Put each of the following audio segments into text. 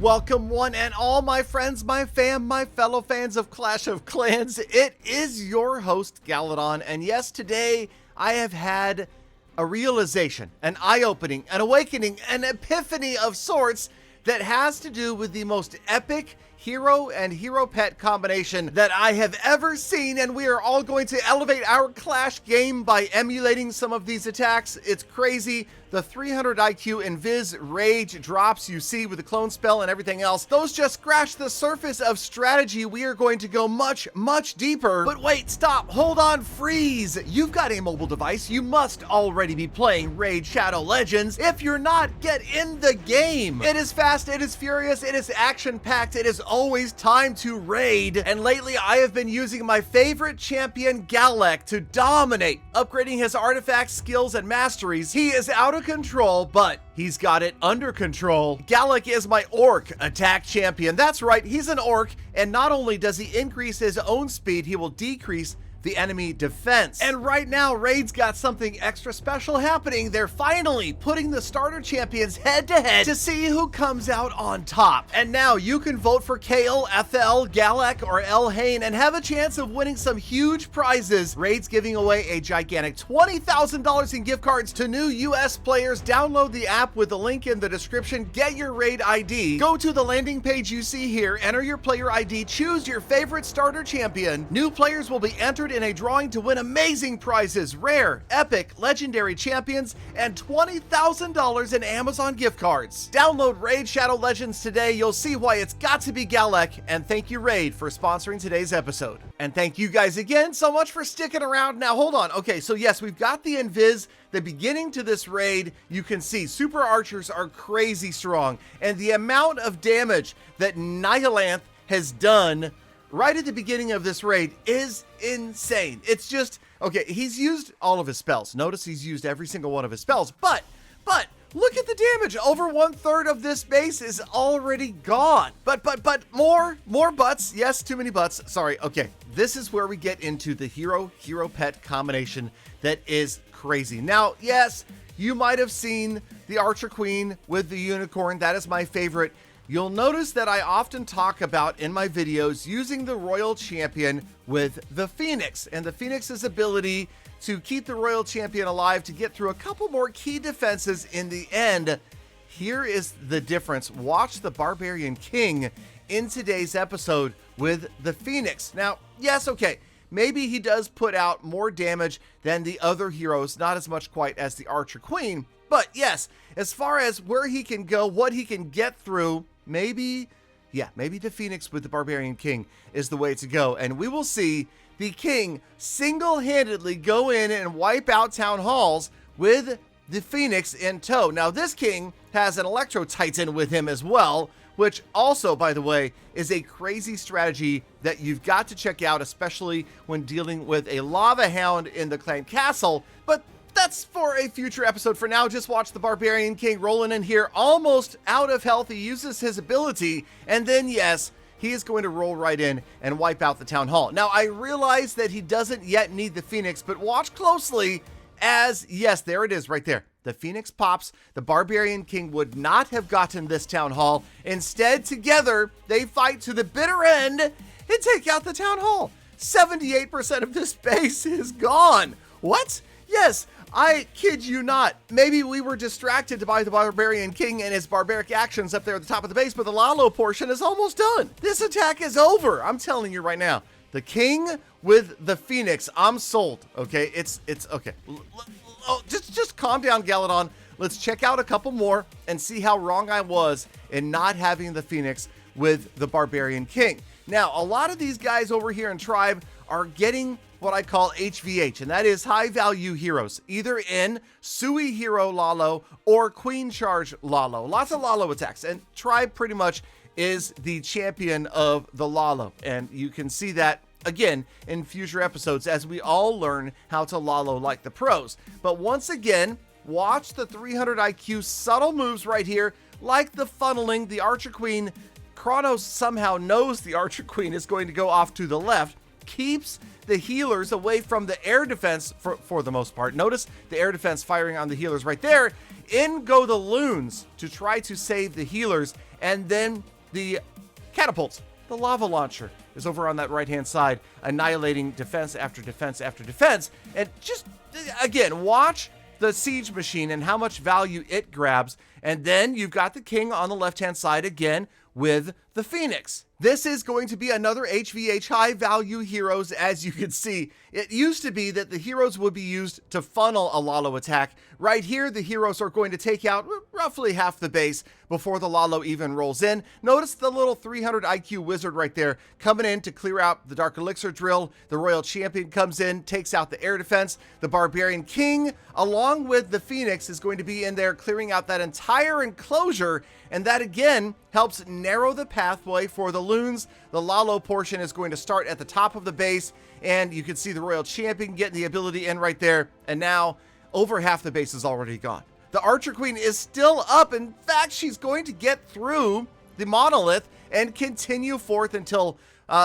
welcome one and all my friends, my fam, my fellow fans of Clash of Clans. It is your host, Galadon, and yes, today I have had a realization, an eye-opening, an awakening, an epiphany of sorts that has to do with the most epic hero and hero pet combination that I have ever seen, and we are all going to elevate our Clash game by emulating some of these attacks. It's crazy. The 300 IQ Invis Rage drops you see with the clone spell and everything else, those just scratch the surface of strategy. We are going to go much, much deeper. But wait, stop, hold on, freeze. You've got a mobile device. You must already be playing Raid Shadow Legends. If you're not, get in the game. It is fast, it is furious, it is action-packed, it is always time to raid. And lately, I have been using my favorite champion, Galadon, to dominate, upgrading his artifacts, skills, and masteries. He is out of control, but he's got it under control. Galadon is my orc attack champion. That's right, he's an orc, and not only does he increase his own speed, he will decrease the enemy defense. And right now, Raid's got something extra special happening. They're finally putting the starter champions head to head to see who comes out on top. And now you can vote for Kale, Ethel, Galak, or Elhain and have a chance of winning some huge prizes. Raid's giving away a gigantic $20,000 in gift cards to new US players. Download the app with the link in the description. Get your Raid ID. Go to the landing page you see here, enter your player ID, choose your favorite starter champion. New players will be entered in a drawing to win amazing prizes, rare, epic, legendary champions, and $20,000 in Amazon gift cards. Download Raid Shadow Legends today. You'll see why it's got to be Galadon. And thank you, Raid, for sponsoring today's episode. And thank you guys again so much for sticking around. Now, hold on. Okay, so yes, we've got the Invis. The beginning to this raid, you can see super archers are crazy strong. And the amount of damage that Nihilanth has done right at the beginning of this raid is insane. It's just, okay, he's used all of his spells. Notice he's used every single one of his spells, but look at the damage. Over 1/3 of this base is already gone. But more butts. Yes, too many butts. Sorry. Okay, this is where we get into the hero pet combination that is crazy. Now, yes, you might have seen the Archer Queen with the unicorn. That is my favorite. You'll notice that I often talk about in my videos using the Royal Champion with the Phoenix and the Phoenix's ability to keep the Royal Champion alive to get through a couple more key defenses in the end. Here is the difference. Watch the Barbarian King in today's episode with the Phoenix. Now, yes, okay, maybe he does put out more damage than the other heroes, not as much quite as the Archer Queen, but yes, as far as where he can go, what he can get through, maybe the Phoenix with the Barbarian King is the way to go. And we will see the King single-handedly go in and wipe out town halls with the Phoenix in tow. Now, this King has an Electro Titan with him as well, which also, by the way, is a crazy strategy that you've got to check out, especially when dealing with a Lava Hound in the Clan Castle. But that's for a future episode. For now, just watch the Barbarian King rolling in here, almost out of health. He uses his ability, and then, yes, he is going to roll right in and wipe out the town hall. Now, I realize that he doesn't yet need the Phoenix, but watch closely as, yes, there it is right there. The Phoenix pops. The Barbarian King would not have gotten this town hall. Instead, together, they fight to the bitter end and take out the town hall. 78% of this base is gone. What? Yes, I kid you not. Maybe we were distracted by the Barbarian King and his barbaric actions up there at the top of the base, but the Lalo portion is almost done. This attack is over. I'm telling you right now. The King with the Phoenix. I'm sold. Okay, it's okay. Just calm down, Galadon. Let's check out a couple more and see how wrong I was in not having the Phoenix with the Barbarian King. Now, a lot of these guys over here in Tribe are getting what I call HVH, and that is high value heroes, either in Sui Hero Lalo or Queen Charge Lalo. Lots of Lalo attacks, and Tribe pretty much is the champion of the Lalo, and you can see that again in future episodes as we all learn how to Lalo like the pros. But once again, watch the 300 IQ subtle moves right here, like the funneling. The Archer Queen, Kronos somehow knows the Archer Queen is going to go off to the left, keeps the healers away from the air defense for the most part. Notice the air defense firing on the healers right there. In go the loons to try to save the healers, and then the catapults. The lava launcher is over on that right-hand side, annihilating defense after defense after defense. And just, again, watch the siege machine and how much value it grabs. And then you've got the king on the left-hand side again with the Phoenix. This is going to be another HVH high value heroes. As you can see, it used to be that the heroes would be used to funnel a Lalo attack. Right here, the heroes are going to take out roughly half the base before the Lalo even rolls in. Notice the little 300 IQ wizard right there coming in to clear out the Dark Elixir drill. The Royal Champion comes in, takes out the air defense. The Barbarian King, along with the Phoenix, is going to be in there clearing out that entire enclosure. And that again helps narrow the pathway for the loons. The Lalo portion is going to start at the top of the base, and you can see the Royal Champion getting the ability in right there. And now over half the base is already gone. The Archer Queen is still up. In fact, she's going to get through the monolith and continue forth until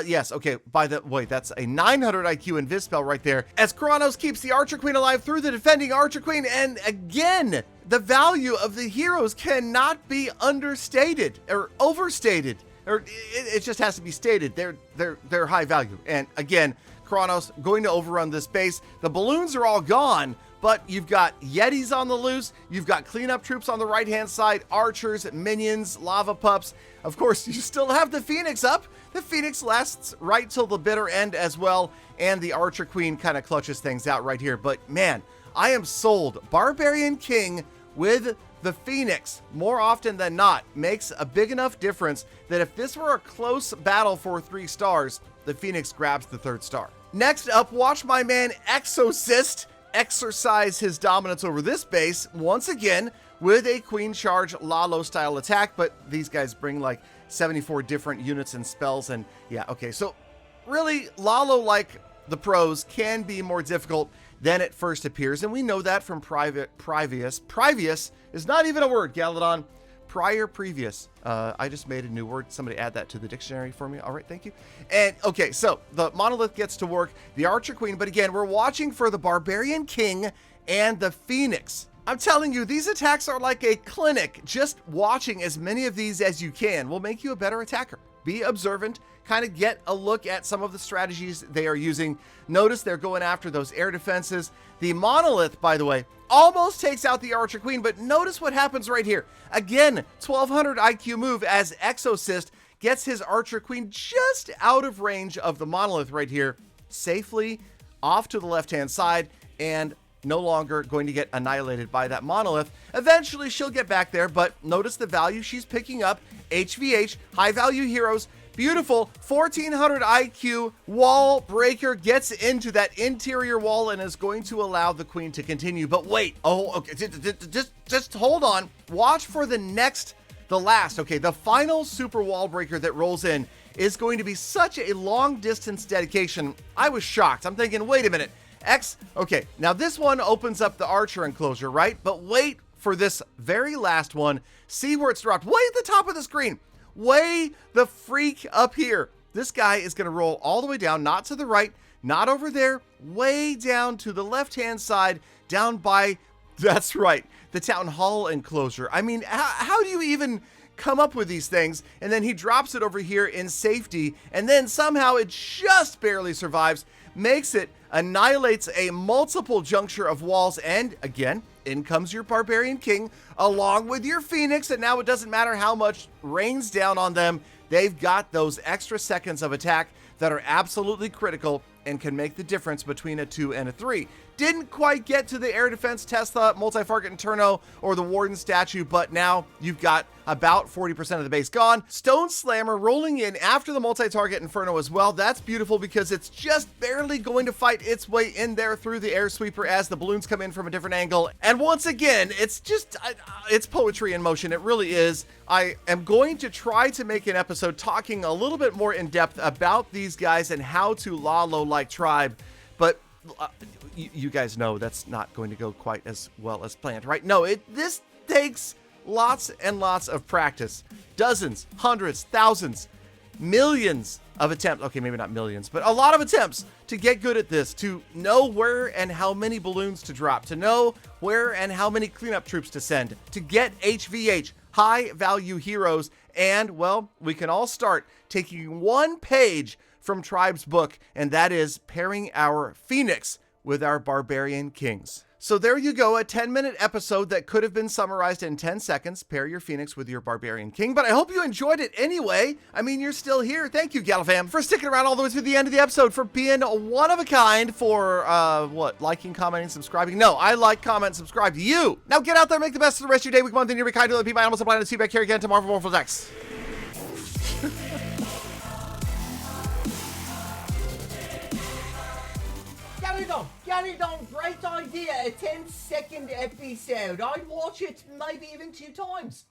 yes, okay, by the way, that's a 900 IQ Invis spell right there, as Kronos keeps the Archer Queen alive through the defending Archer Queen. And again, the value of the heroes cannot be understated or overstated, or it just has to be stated. They're high value. And again, Kronos going to overrun this base. The balloons are all gone, but you've got Yetis on the loose. You've got cleanup troops on the right-hand side, archers, minions, lava pups. Of course, you still have the Phoenix up. The Phoenix lasts right till the bitter end as well, and the Archer Queen kind of clutches things out right here. But man, I am sold. Barbarian King with the Phoenix, more often than not, makes a big enough difference that if this were a close battle for 3 stars, the Phoenix grabs the 3rd star. Next up, watch my man Exorcist exercise his dominance over this base once again with a Queen Charge Lalo style attack, but these guys bring like 74 different units and spells. And yeah, okay, so really Lalo, like the pros, can be more difficult than it first appears, and we know that from previous is not even a word, Galadon. Previous. I just made a new word. Somebody add that to the dictionary for me. All right, thank you. And okay, so the monolith gets to work, the Archer Queen, but again, we're watching for the Barbarian King and the Phoenix. I'm telling you, these attacks are like a clinic. Just watching as many of these as you can will make you a better attacker. Be observant, kind of get a look at some of the strategies they are using. Notice they're going after those air defenses. The monolith, by the way, almost takes out the Archer Queen, but notice what happens right here. Again, 1200 IQ move as Exorcist gets his Archer Queen just out of range of the monolith right here, safely off to the left-hand side, and no longer going to get annihilated by that monolith. Eventually, she'll get back there, but notice the value she's picking up. HVH, high-value heroes, beautiful 1400 IQ wall breaker gets into that interior wall and is going to allow the queen to continue. But wait, oh, okay, just hold on. Watch for the last, okay, the final super wall breaker that rolls in is going to be such a long distance dedication. I was shocked. I'm thinking, wait a minute, okay, now this one opens up the archer enclosure, right? But wait for this very last one. See where it's dropped, way at the top of the screen. Way the freak up here. This guy is going to roll all the way down, not to the right, not over there, way down to the left-hand side, down by, that's right, the town hall enclosure. I mean, how do you even come up with these things? And then he drops it over here in safety, and then somehow it just barely survives, makes it, annihilates a multiple juncture of walls, and again, in comes your Barbarian King along with your Phoenix, and now it doesn't matter how much rains down on them, they've got those extra seconds of attack that are absolutely critical and can make the difference between a 2 and a 3. Didn't quite get to the air defense Tesla, multi-target Inferno, or the Warden statue, but now you've got about 40% of the base gone. Stone Slammer rolling in after the multi-target Inferno as well. That's beautiful because it's just barely going to fight its way in there through the air sweeper as the balloons come in from a different angle. And once again, it's just, it's poetry in motion. It really is. I am going to try to make an episode talking a little bit more in depth about these guys and how to Lalo like tribe, but you guys know that's not going to go quite as well as planned, right? No, this takes lots and lots of practice. Dozens, hundreds, thousands, millions of attempts. Okay, maybe not millions, but a lot of attempts to get good at this, to know where and how many balloons to drop, to know where and how many cleanup troops to send, to get HVH, high value heroes, And, well, we can all start taking one page from Tribe's book, and that is pairing our Phoenix with our Barbarian Kings. So there you go, a 10-minute episode that could have been summarized in 10 seconds. Pair your Phoenix with your Barbarian King. But I hope you enjoyed it anyway. I mean, you're still here. Thank you, Galafam, for sticking around all the way to the end of the episode, for being one of a kind, for, liking, commenting, subscribing. No, I like, comment, subscribe to you. Now get out there, make the best of the rest of your day, week, month, and year. Be kind to other people, animals, and planet. See you back here again tomorrow for Morphle Decks. Galadon, great idea, a 10-second episode. I'd watch it maybe even 2 times.